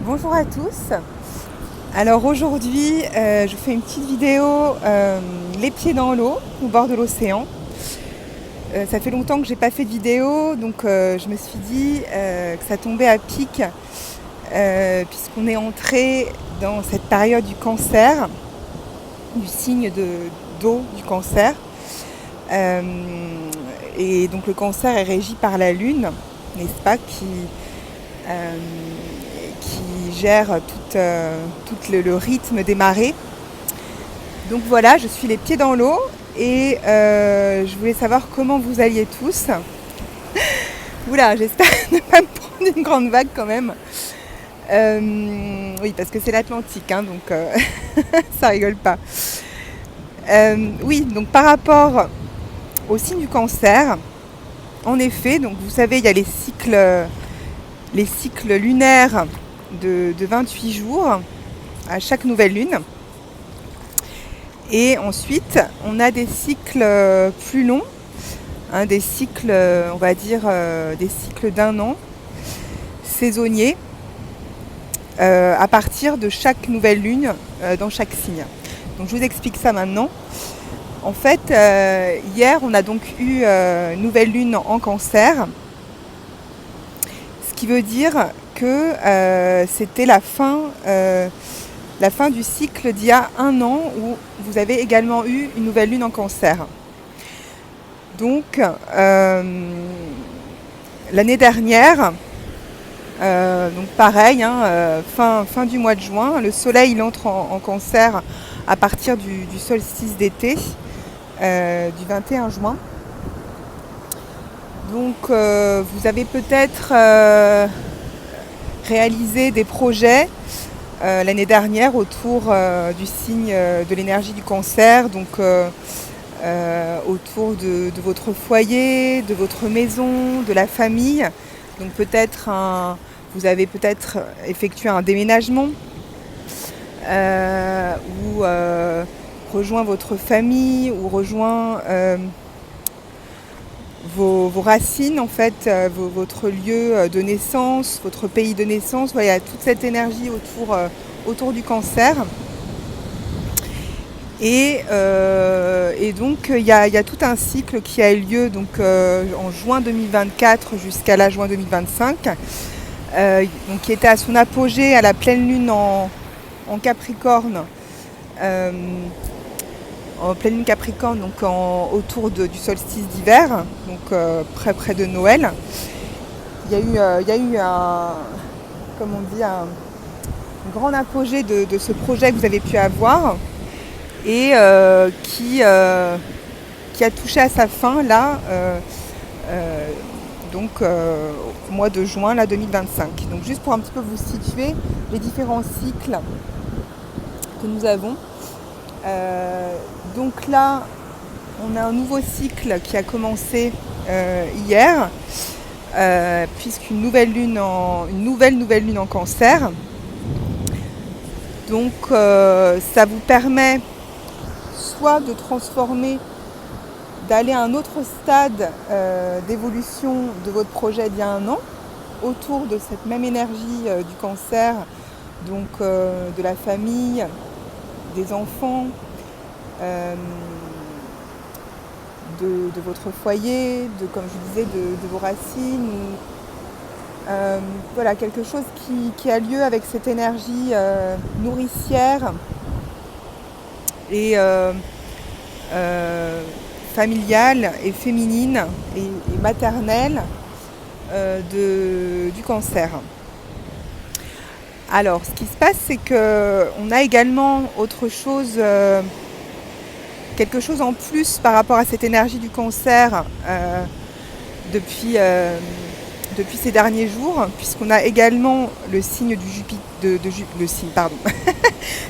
Bonjour à tous. Alors aujourd'hui, je vous fais une petite vidéo les pieds dans l'eau, au bord de l'océan. Ça fait longtemps que j'ai pas fait de vidéo, donc je me suis dit que ça tombait à pic puisqu'on est entré dans cette période du cancer, du signe d'eau du cancer. Euh, et donc le cancer est régi par la lune, n'est-ce pas, qui gère tout le rythme des marées. Donc voilà, je suis les pieds dans l'eau et je voulais savoir comment vous alliez tous. Oula, j'espère ne pas me prendre une grande vague quand même. Oui, parce que c'est l'Atlantique, hein, donc ça rigole pas. Oui, donc par rapport au signe du cancer, en effet, donc vous savez, il y a les cycles lunaires de 28 jours à chaque nouvelle lune. Et ensuite, on a des cycles plus longs, hein, des cycles, on va dire, des cycles d'1 an, saisonniers, à partir de chaque nouvelle lune dans chaque signe. Donc je vous explique ça maintenant. En fait, hier, on a donc eu nouvelle lune en cancer, ce qui veut dire que c'était la fin du cycle d'il y a 1 an où vous avez également eu une nouvelle lune en cancer. Donc l'année dernière, donc pareil, hein, fin du mois de juin, le soleil il entre en cancer à partir du solstice d'été du 21 juin. Donc vous avez peut-être réalisé des projets l'année dernière autour du signe de l'énergie du cancer, donc autour de votre foyer, de votre maison, de la famille. Donc peut-être vous avez peut-être effectué un déménagement ou rejoint votre famille ou rejoint vos racines en fait, votre lieu de naissance, votre pays de naissance. Voilà, il y a toute cette énergie autour du cancer. Et donc il y a tout un cycle qui a eu lieu donc, en juin 2024 jusqu'à la juin 2025, donc, qui était à son apogée à la pleine lune en Capricorne, en pleine lune Capricorne, donc autour du solstice d'hiver, donc près de Noël. Il y a eu comme on dit, un grand apogée de ce projet que vous avez pu avoir et qui a touché à sa fin là, donc au mois de juin là, 2025. Donc juste pour un petit peu vous situer les différents cycles que nous avons. Donc là, on a un nouveau cycle qui a commencé hier, puisqu'une nouvelle lune en cancer. Donc ça vous permet soit de transformer, d'aller à un autre stade d'évolution de votre projet d'il y a 1 an, autour de cette même énergie du cancer, donc de la famille, des enfants, de votre foyer, comme je vous disais, de vos racines. Voilà, quelque chose qui a lieu avec cette énergie nourricière et familiale et féminine et maternelle du cancer. Alors, ce qui se passe, c'est qu'on a également autre chose, quelque chose en plus par rapport à cette énergie du cancer depuis ces derniers jours, puisqu'on a également le signe du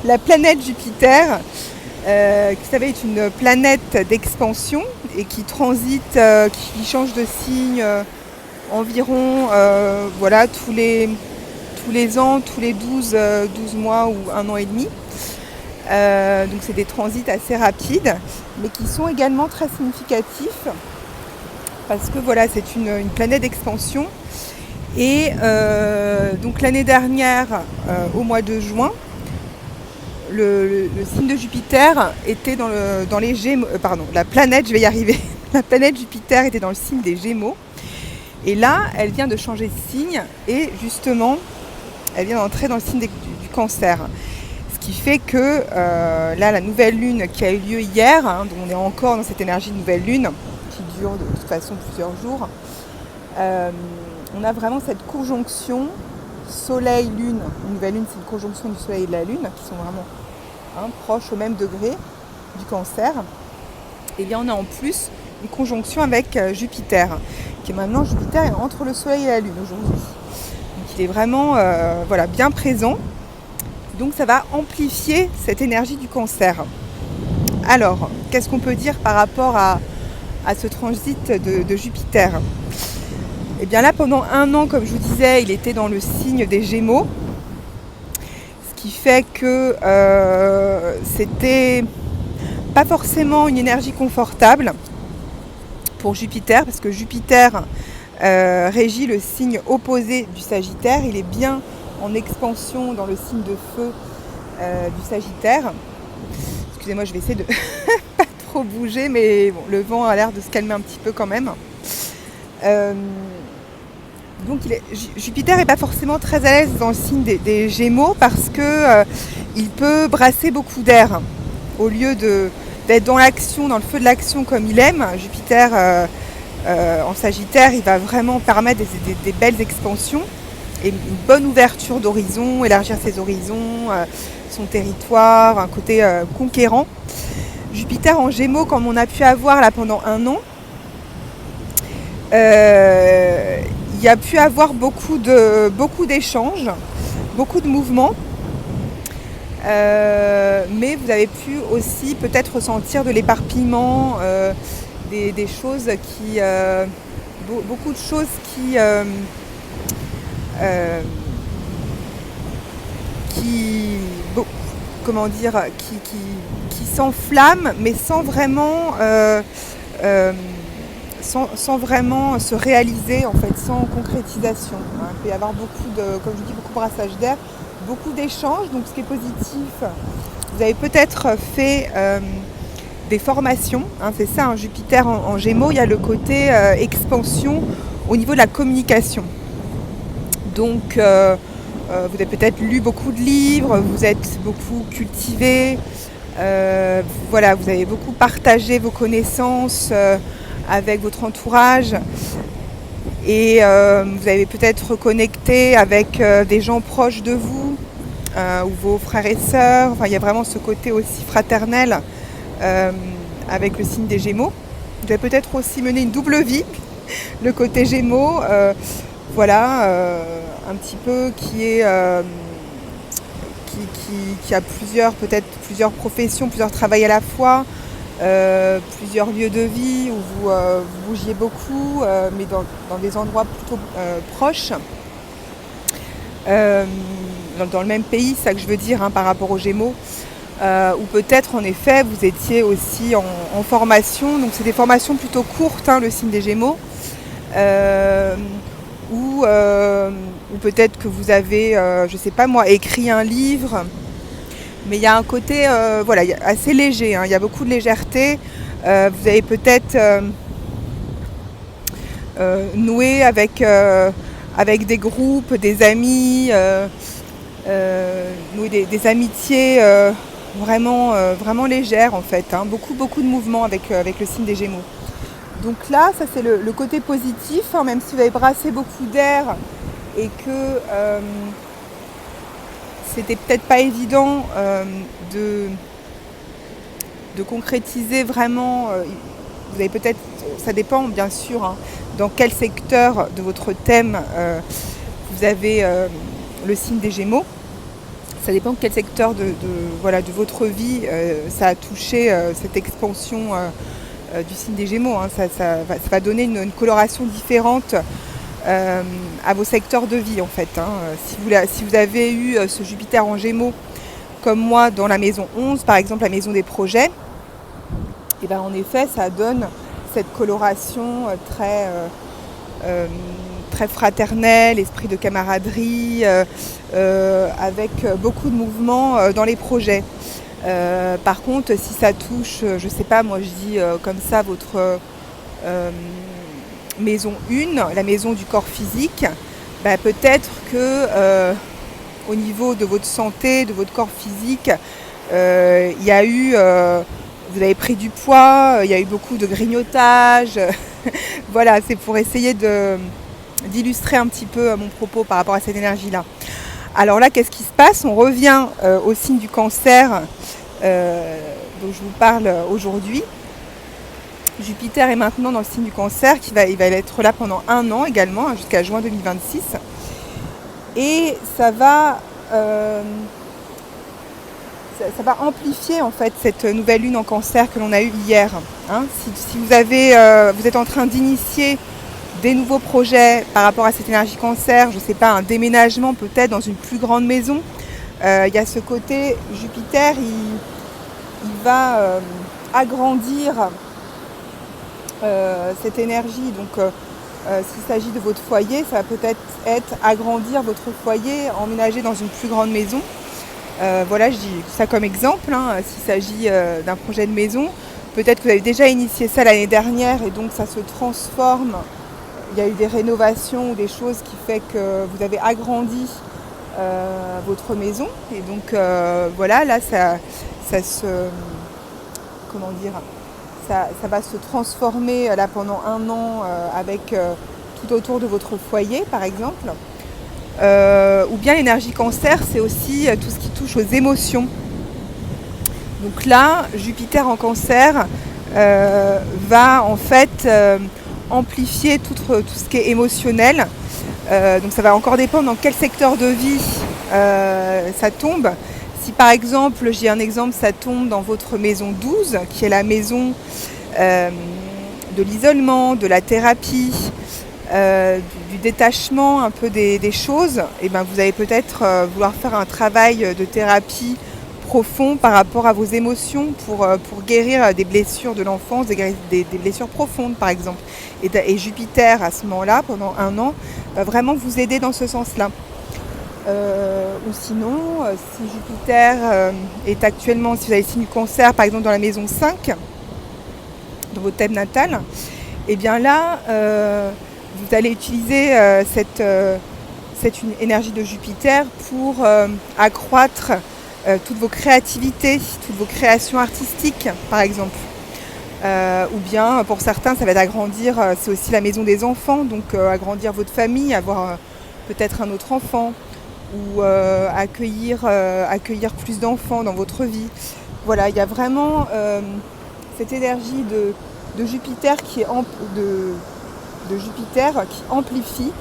la planète Jupiter, qui vous savez est une planète d'expansion et qui transite, qui change de signe environ voilà, tous les ans, tous les 12 mois ou 1 an et demi. Donc c'est des transits assez rapides, mais qui sont également très significatifs parce que voilà, c'est une planète d'expansion Et donc l'année dernière, au mois de juin, le signe de Jupiter était dans les Gémeaux. Pardon, la planète, je vais y arriver. La planète Jupiter était dans le signe des Gémeaux. Et là, elle vient de changer de signe et justement, elle vient d'entrer dans le signe du Cancer. Ce qui fait que là, la nouvelle lune qui a eu lieu hier, donc on est encore dans cette énergie de nouvelle lune qui dure de toute façon plusieurs jours, on a vraiment cette conjonction Soleil-Lune. Une nouvelle lune, c'est une conjonction du Soleil et de la Lune qui sont vraiment proches au même degré du Cancer. Et bien on a en plus une conjonction avec Jupiter, qui est maintenant Jupiter est entre le Soleil et la Lune aujourd'hui. Donc il est vraiment bien présent. Donc ça va amplifier cette énergie du Cancer. Alors, qu'est-ce qu'on peut dire par rapport à ce transit de Jupiter ? Et bien là, pendant 1 an, comme je vous disais, il était dans le signe des Gémeaux. Ce qui fait que c'était pas forcément une énergie confortable pour Jupiter, parce que Jupiter régit le signe opposé du Sagittaire. Il est bien en expansion dans le signe de feu du Sagittaire. Excusez-moi, je vais essayer de pas trop bouger, mais bon, le vent a l'air de se calmer un petit peu quand même. Donc Jupiter n'est pas forcément très à l'aise dans le signe des Gémeaux parce que il peut brasser beaucoup d'air. Au lieu d'être dans l'action, dans le feu de l'action comme il aime, Jupiter en Sagittaire, il va vraiment permettre des belles expansions et une bonne ouverture d'horizon, élargir ses horizons, son territoire, un côté conquérant. Jupiter en Gémeaux, comme on a pu avoir là pendant 1 an, il y a pu avoir beaucoup d'échanges, beaucoup de mouvements, mais vous avez pu aussi peut-être ressentir de l'éparpillement, des choses qui, beaucoup de choses qui s'enflamment, mais sans vraiment sans vraiment se réaliser, en fait, sans concrétisation. Il peut y avoir comme je dis, beaucoup de brassage d'air, beaucoup d'échanges, donc ce qui est positif. Vous avez peut-être fait des formations, c'est ça, Jupiter en Gémeaux, il y a le côté expansion au niveau de la communication. Donc vous avez peut-être lu beaucoup de livres, vous êtes beaucoup cultivé, vous avez beaucoup partagé vos connaissances avec votre entourage et vous avez peut-être connecté avec des gens proches de vous ou vos frères et sœurs. Enfin, il y a vraiment ce côté aussi fraternel avec le signe des Gémeaux. Vous avez peut-être aussi mené une double vie, le côté Gémeaux, un petit peu qui a plusieurs professions, plusieurs travails à la fois. Plusieurs lieux de vie où vous bougiez beaucoup, mais dans des endroits plutôt proches, dans le même pays, c'est ça que je veux dire par rapport aux Gémeaux, ou peut-être en effet vous étiez aussi en formation, donc c'est des formations plutôt courtes, le signe des Gémeaux, ou peut-être que vous avez, je sais pas moi, écrit un livre. Mais il y a un côté assez léger, il y a beaucoup de légèreté. Vous avez peut-être noué avec des groupes, des amis, noué des amitiés vraiment légères en fait. Beaucoup de mouvements avec le signe des Gémeaux. Donc là, ça c'est le côté positif, même si vous avez brassé beaucoup d'air et que c'était peut-être pas évident de concrétiser vraiment. Vous avez peut-être, ça dépend bien sûr, dans quel secteur de votre thème vous avez le signe des Gémeaux. Ça dépend de quel secteur de votre vie ça a touché cette expansion du signe des Gémeaux. Ça va donner une coloration différente à vos secteurs de vie en fait. Si vous avez eu ce Jupiter en Gémeaux comme moi dans la maison 11, par exemple la maison des projets, et en effet ça donne cette coloration très très fraternel, esprit de camaraderie, avec beaucoup de mouvements dans les projets. Par contre, si ça touche, je sais pas, moi je dis comme ça, votre maison 1, la maison du corps physique, bah, peut-être que au niveau de votre santé, de votre corps physique, il y a eu, vous avez pris du poids, il y a eu beaucoup de grignotage. Voilà, c'est pour essayer d'illustrer un petit peu mon propos par rapport à cette énergie-là. Alors là, qu'est-ce qui se passe? On revient au signe du cancer dont je vous parle aujourd'hui. Jupiter est maintenant dans le signe du cancer, il va être là pendant 1 an également, jusqu'à juin 2026. Et ça va amplifier en fait cette nouvelle lune en cancer que l'on a eue hier. Hein. Si vous êtes en train d'initier des nouveaux projets par rapport à cette énergie cancer, je ne sais pas, un déménagement peut-être dans une plus grande maison, il y a ce côté Jupiter, il va agrandir cette énergie. Donc s'il s'agit de votre foyer, ça va peut-être être agrandir votre foyer, emménager dans une plus grande maison. Voilà, je dis ça comme exemple, hein, s'il s'agit d'un projet de maison. Peut-être que vous avez déjà initié ça l'année dernière et donc ça se transforme. Il y a eu des rénovations ou des choses qui fait que vous avez agrandi votre maison. Et donc voilà, là ça va se transformer là pendant 1 an avec tout autour de votre foyer par exemple. Ou bien l'énergie cancer, c'est aussi tout ce qui touche aux émotions. Donc là, Jupiter en cancer va en fait amplifier tout ce qui est émotionnel. Donc ça va encore dépendre dans quel secteur de vie ça tombe. Si par exemple, j'ai un exemple, ça tombe dans votre maison 12, qui est la maison de l'isolement, de la thérapie, du détachement un peu des choses, et ben vous allez peut-être vouloir faire un travail de thérapie profond par rapport à vos émotions pour guérir des blessures de l'enfance, des blessures profondes par exemple. Et Jupiter à ce moment-là, pendant 1 an, va vraiment vous aider dans ce sens-là. Ou sinon, si Jupiter est actuellement, si vous avez le signe du cancer par exemple dans la maison 5, dans votre thème natal, et bien là, vous allez utiliser cette énergie de Jupiter pour accroître toutes vos créativités, toutes vos créations artistiques par exemple. Ou bien pour certains ça va être agrandir, c'est aussi la maison des enfants, donc agrandir votre famille, avoir peut-être un autre enfant ou accueillir plus d'enfants dans votre vie. Voilà, il y a vraiment cette énergie de Jupiter qui amplifie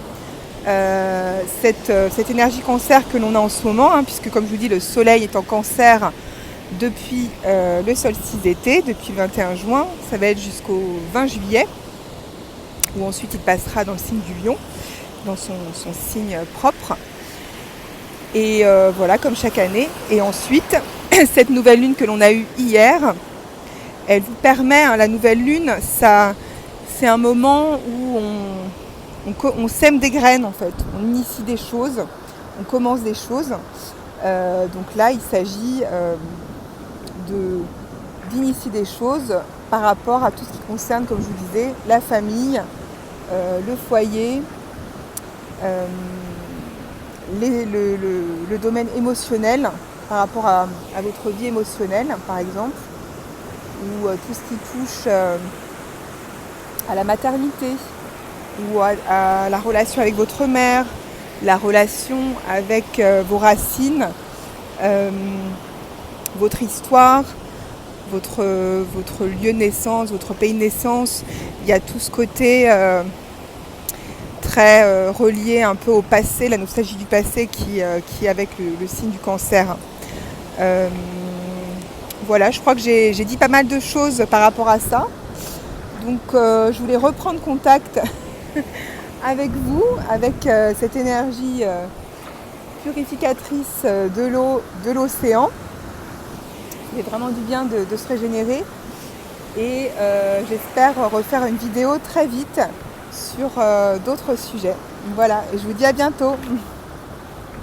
cette énergie cancer que l'on a en ce moment, hein, puisque comme je vous dis, le soleil est en cancer depuis le solstice d'été, depuis le 21 juin, ça va être jusqu'au 20 juillet, où ensuite il passera dans le signe du lion, dans son signe propre. Et voilà, comme chaque année. Et ensuite, cette nouvelle lune que l'on a eue hier, elle vous permet, hein, la nouvelle lune, c'est un moment où on sème des graines en fait, on initie des choses, on commence des choses. Donc là, il s'agit d'initier des choses par rapport à tout ce qui concerne, comme je vous disais, la famille, le foyer, le domaine émotionnel par rapport à votre vie émotionnelle par exemple, ou tout ce qui touche à la maternité, ou à la relation avec votre mère, la relation avec vos racines, votre histoire, votre lieu de naissance, votre pays de naissance. Il y a tout ce côté très relié un peu au passé, la nostalgie du passé qui est avec le signe du cancer. Voilà, je crois que j'ai dit pas mal de choses par rapport à ça. Donc je voulais reprendre contact avec vous, avec cette énergie purificatrice de l'eau, de l'océan. Il fait vraiment du bien de se régénérer. Et j'espère refaire une vidéo très vite sur d'autres sujets. Voilà, et je vous dis à bientôt.